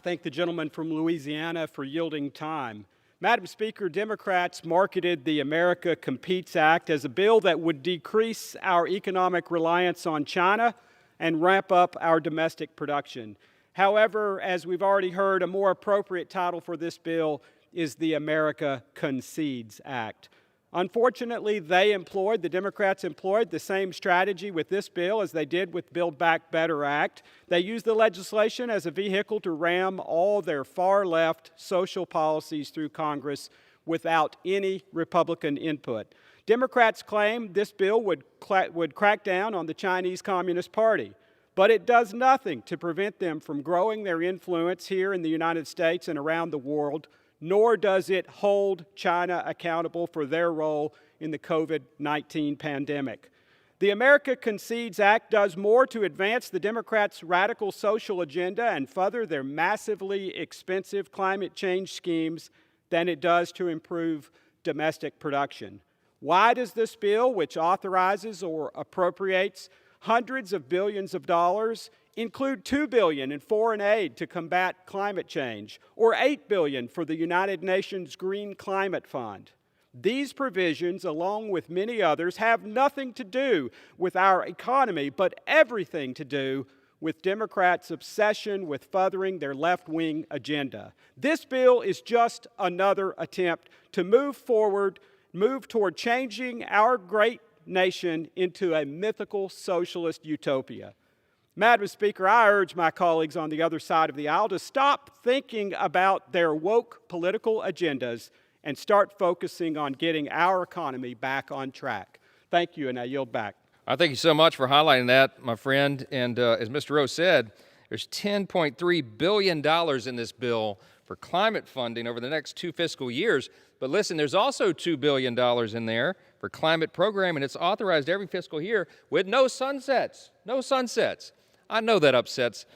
Thank the gentleman from Louisiana for yielding time. Madam Speaker, Democrats marketed the America Competes Act as a bill that would decrease our economic reliance on China and ramp up our domestic production. However, as we've already heard, a more appropriate title for this bill is the America Concedes Act. Unfortunately, the Democrats employed the same strategy with this bill as they did with Build Back Better Act. They used the legislation as a vehicle to ram all their far-left social policies through Congress without any Republican input. Democrats claim this bill would crack down on the Chinese Communist Party, but it does nothing to prevent them from growing their influence here in the United States and around the world, nor does it hold China accountable for their role in the COVID-19 pandemic. The America Concedes Act does more to advance the Democrats' radical social agenda and further their massively expensive climate change schemes than it does to improve domestic production. Why does this bill, which authorizes or appropriates hundreds of billions of dollars, include $2 billion in foreign aid to combat climate change, or $8 billion for the United Nations Green Climate Fund? These provisions, along with many others, have nothing to do with our economy, but everything to do with Democrats' obsession with furthering their left-wing agenda. This bill is just another attempt to move toward changing our great nation into a mythical socialist utopia. Madam Speaker, I urge my colleagues on the other side of the aisle to stop thinking about their woke political agendas and start focusing on getting our economy back on track. Thank you, and I yield back. I thank you so much for highlighting that, my friend. And as Mr. Rowe said, there's $10.3 billion in this bill for climate funding over the next 2 fiscal years. But listen, there's also $2 billion in there for climate program, and it's authorized every fiscal year with no sunsets. No sunsets. I know that upsets